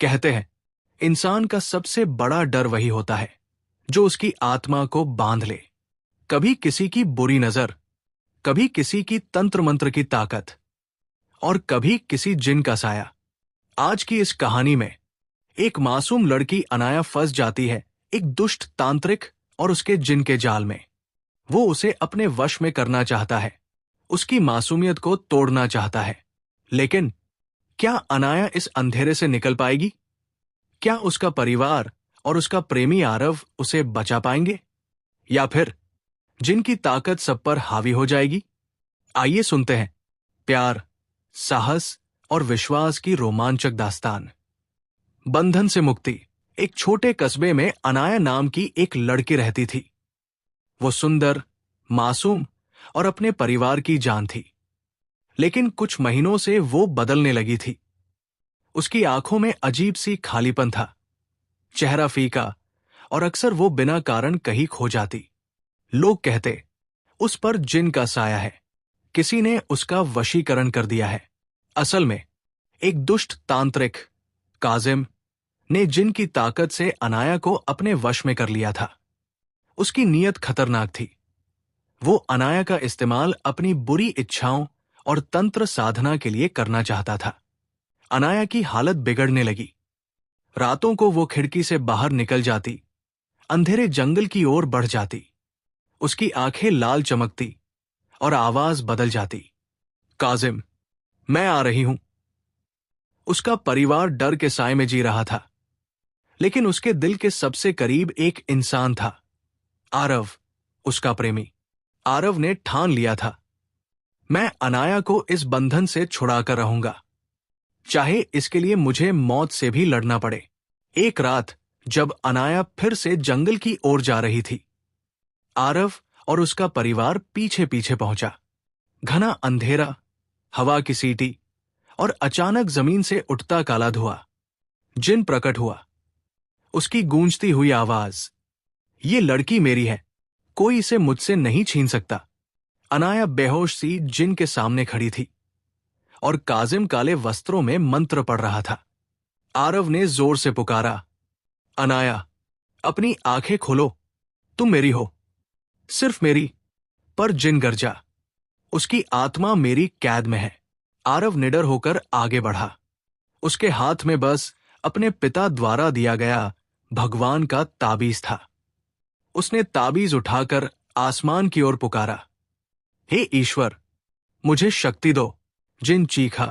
कहते हैं, इंसान का सबसे बड़ा डर वही होता है जो उसकी आत्मा को बांध ले। कभी किसी की बुरी नजर, कभी किसी की तंत्र मंत्र की ताकत, और कभी किसी जिन का साया। आज की इस कहानी में एक मासूम लड़की अनाया फंस जाती है एक दुष्ट तांत्रिक और उसके जिन के जाल में। वो उसे अपने वश में करना चाहता है, उसकी मासूमियत को तोड़ना चाहता है। लेकिन क्या अनाया इस अंधेरे से निकल पाएगी? क्या उसका परिवार और उसका प्रेमी आरव उसे बचा पाएंगे, या फिर जिनकी ताकत सब पर हावी हो जाएगी? आइए सुनते हैं प्यार, साहस और विश्वास की रोमांचक दास्तान। बंधन से मुक्ति। एक छोटे कस्बे में अनाया नाम की एक लड़की रहती थी। वो सुंदर, मासूम और अपने परिवार की जान थी। लेकिन कुछ महीनों से वो बदलने लगी थी। उसकी आंखों में अजीब सी खालीपन था, चेहरा फीका, और अक्सर वो बिना कारण कहीं खो जाती। लोग कहते, उस पर जिन का साया है, किसी ने उसका वशीकरण कर दिया है। असल में एक दुष्ट तांत्रिक, काजिम, ने जिन की ताकत से अनाया को अपने वश में कर लिया था। उसकी नीयत खतरनाक थी। वो अनाया का इस्तेमाल अपनी बुरी इच्छाओं और तंत्र साधना के लिए करना चाहता था। अनाया की हालत बिगड़ने लगी। रातों को वो खिड़की से बाहर निकल जाती, अंधेरे जंगल की ओर बढ़ जाती। उसकी आंखें लाल चमकती और आवाज बदल जाती। काजिम, मैं आ रही हूं। उसका परिवार डर के साए में जी रहा था, लेकिन उसके दिल के सबसे करीब एक इंसान था, आरव, उसका प्रेमी। आरव ने ठान लिया था, मैं अनाया को इस बंधन से छुड़ाकर रहूंगा, चाहे इसके लिए मुझे मौत से भी लड़ना पड़े। एक रात जब अनाया फिर से जंगल की ओर जा रही थी, आरव और उसका परिवार पीछे पीछे पहुंचा। घना अंधेरा, हवा की सीटी और अचानक जमीन से उठता काला धुआं। जिन प्रकट हुआ, उसकी गूंजती हुई आवाज, ये लड़की मेरी है, कोई इसे मुझसे नहीं छीन सकता। अनाया बेहोश सी जिन के सामने खड़ी थी और काजिम काले वस्त्रों में मंत्र पढ़ रहा था। आरव ने जोर से पुकारा, अनाया, अपनी आंखें खोलो, तुम मेरी हो, सिर्फ मेरी। पर जिन गरजा, उसकी आत्मा मेरी कैद में है। आरव निडर होकर आगे बढ़ा। उसके हाथ में बस अपने पिता द्वारा दिया गया भगवान का ताबीज था। उसने ताबीज उठाकर आसमान की ओर पुकारा, हे ईश्वर, मुझे शक्ति दो। जिन चीखा।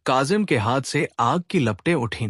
काजिम के हाथ से आग की लपटें उठीं।